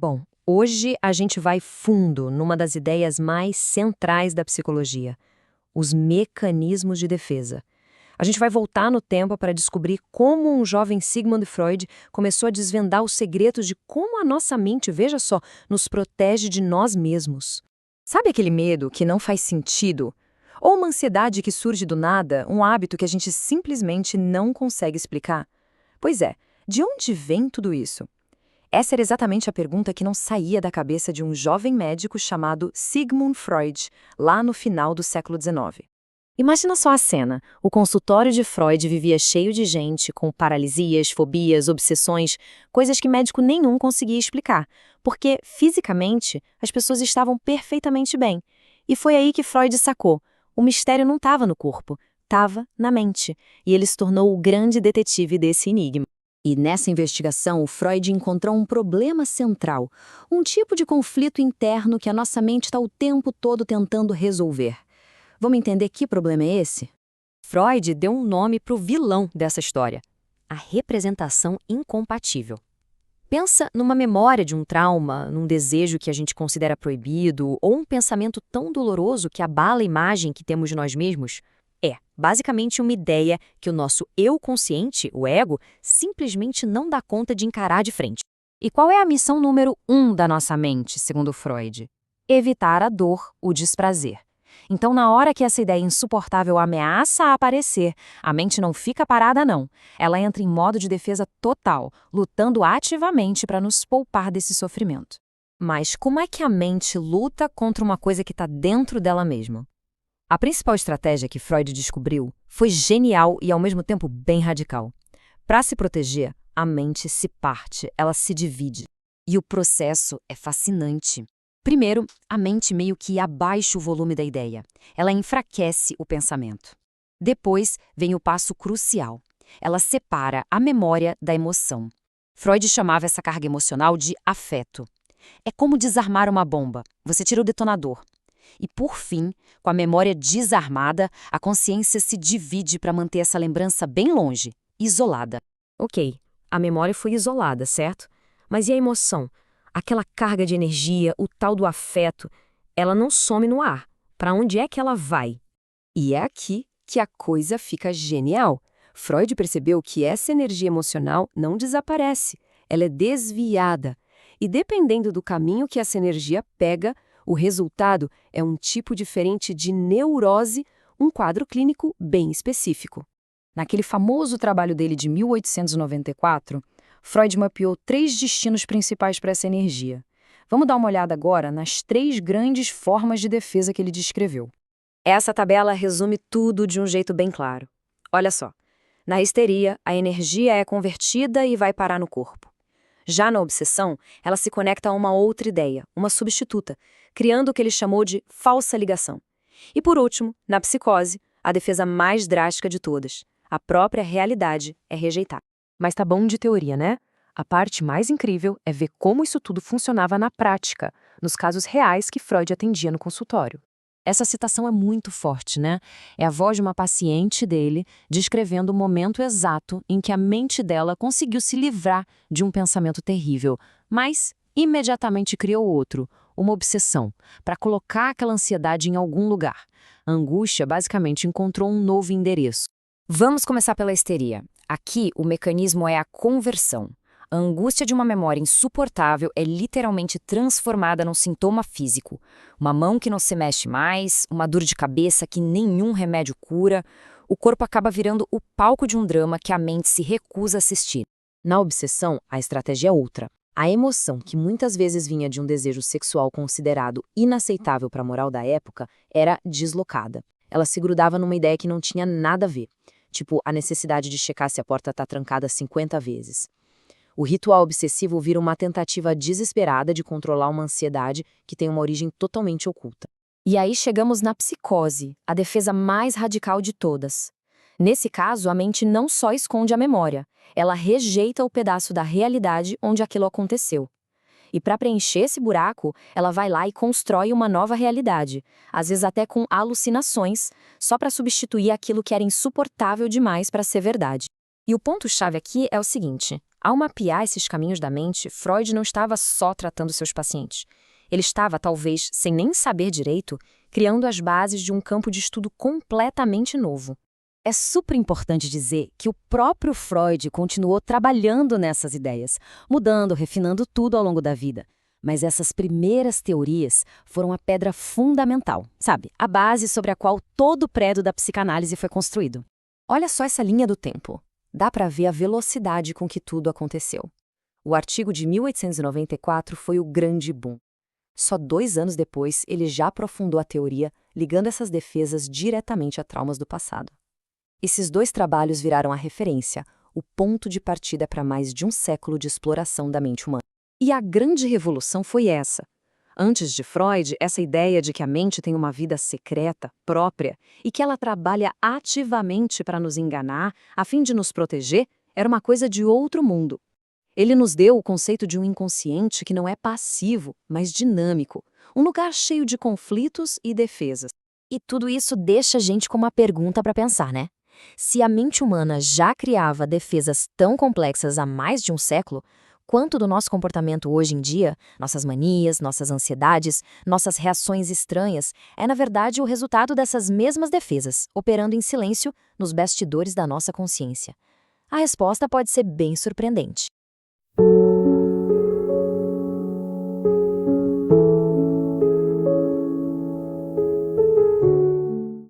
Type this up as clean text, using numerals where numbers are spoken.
Bom, hoje a gente vai fundo numa das ideias mais centrais da psicologia: os mecanismos de defesa. A gente vai voltar no tempo para descobrir como um jovem Sigmund Freud começou a desvendar os segredos de como a nossa mente, veja só, nos protege de nós mesmos. Sabe aquele medo que não faz sentido? Ou uma ansiedade que surge do nada, um hábito que a gente simplesmente não consegue explicar? Pois é, de onde vem tudo isso? Essa era exatamente a pergunta que não saía da cabeça de um jovem médico chamado Sigmund Freud, lá no final do século XIX. Imagina só a cena. O consultório de Freud vivia cheio de gente com paralisias, fobias, obsessões, coisas que médico nenhum conseguia explicar, porque, fisicamente, as pessoas estavam perfeitamente bem. E foi aí que Freud sacou: o mistério não estava no corpo, estava na mente, e ele se tornou o grande detetive desse enigma. E nessa investigação, o Freud encontrou um problema central, um tipo de conflito interno que a nossa mente está o tempo todo tentando resolver. Vamos entender que problema é esse? Freud deu um nome para o vilão dessa história: a representação incompatível. Pensa numa memória de um trauma, num desejo que a gente considera proibido, ou um pensamento tão doloroso que abala a imagem que temos de nós mesmos. É, basicamente, uma ideia que o nosso eu consciente, o ego, simplesmente não dá conta de encarar de frente. E qual é a missão número 1 da nossa mente, segundo Freud? Evitar a dor, o desprazer. Então, na hora que essa ideia insuportável ameaça a aparecer, a mente não fica parada, não. Ela entra em modo de defesa total, lutando ativamente para nos poupar desse sofrimento. Mas como é que a mente luta contra uma coisa que está dentro dela mesma? A principal estratégia que Freud descobriu foi genial e, ao mesmo tempo, bem radical. Para se proteger, a mente se parte, ela se divide. E o processo é fascinante. Primeiro, a mente meio que abaixa o volume da ideia. Ela enfraquece o pensamento. Depois, vem o passo crucial. Ela separa a memória da emoção. Freud chamava essa carga emocional de afeto. É como desarmar uma bomba. Você tira o detonador. E, por fim, com a memória desarmada, a consciência se divide para manter essa lembrança bem longe, isolada. Ok, a memória foi isolada, certo? Mas e a emoção? Aquela carga de energia, o tal do afeto, ela não some no ar. Para onde é que ela vai? E é aqui que a coisa fica genial. Freud percebeu que essa energia emocional não desaparece, ela é desviada. E dependendo do caminho que essa energia pega, o resultado é um tipo diferente de neurose, um quadro clínico bem específico. Naquele famoso trabalho dele de 1894, Freud mapeou 3 destinos principais para essa energia. Vamos dar uma olhada agora nas 3 grandes formas de defesa que ele descreveu. Essa tabela resume tudo de um jeito bem claro. Olha só, na histeria, a energia é convertida e vai parar no corpo. Já na obsessão, ela se conecta a uma outra ideia, uma substituta, criando o que ele chamou de falsa ligação. E por último, na psicose, a defesa mais drástica de todas: a própria realidade é rejeitada. Mas tá bom de teoria, né? A parte mais incrível é ver como isso tudo funcionava na prática, nos casos reais que Freud atendia no consultório. Essa citação é muito forte, né? É a voz de uma paciente dele descrevendo o momento exato em que a mente dela conseguiu se livrar de um pensamento terrível, mas imediatamente criou outro, uma obsessão, para colocar aquela ansiedade em algum lugar. A angústia basicamente encontrou um novo endereço. Vamos começar pela histeria. Aqui, o mecanismo é a conversão. A angústia de uma memória insuportável é literalmente transformada num sintoma físico. Uma mão que não se mexe mais, uma dor de cabeça que nenhum remédio cura. O corpo acaba virando o palco de um drama que a mente se recusa a assistir. Na obsessão, a estratégia é outra. A emoção, que muitas vezes vinha de um desejo sexual considerado inaceitável para a moral da época, era deslocada. Ela se grudava numa ideia que não tinha nada a ver. Tipo, a necessidade de checar se a porta está trancada 50 vezes. O ritual obsessivo vira uma tentativa desesperada de controlar uma ansiedade que tem uma origem totalmente oculta. E aí chegamos na psicose, a defesa mais radical de todas. Nesse caso, a mente não só esconde a memória, ela rejeita o pedaço da realidade onde aquilo aconteceu. E para preencher esse buraco, ela vai lá e constrói uma nova realidade, às vezes até com alucinações, só para substituir aquilo que era insuportável demais para ser verdade. E o ponto-chave aqui é o seguinte: Ao mapear esses caminhos da mente, Freud não estava só tratando seus pacientes. Ele estava, talvez, sem nem saber direito, criando as bases de um campo de estudo completamente novo. É super importante dizer que o próprio Freud continuou trabalhando nessas ideias, mudando, refinando tudo ao longo da vida. Mas essas primeiras teorias foram a pedra fundamental, sabe? A base sobre a qual todo o prédio da psicanálise foi construído. Olha só essa linha do tempo. Dá para ver a velocidade com que tudo aconteceu. O artigo de 1894 foi o grande boom. Só 2 anos depois, ele já aprofundou a teoria, ligando essas defesas diretamente a traumas do passado. Esses 2 trabalhos viraram a referência, o ponto de partida para mais de um século de exploração da mente humana. E a grande revolução foi essa. Antes de Freud, essa ideia de que a mente tem uma vida secreta, própria, e que ela trabalha ativamente para nos enganar, a fim de nos proteger, era uma coisa de outro mundo. Ele nos deu o conceito de um inconsciente que não é passivo, mas dinâmico, um lugar cheio de conflitos e defesas. E tudo isso deixa a gente com uma pergunta para pensar, né? Se a mente humana já criava defesas tão complexas há mais de um século, quanto do nosso comportamento hoje em dia, nossas manias, nossas ansiedades, nossas reações estranhas, é na verdade o resultado dessas mesmas defesas, operando em silêncio nos bastidores da nossa consciência? A resposta pode ser bem surpreendente.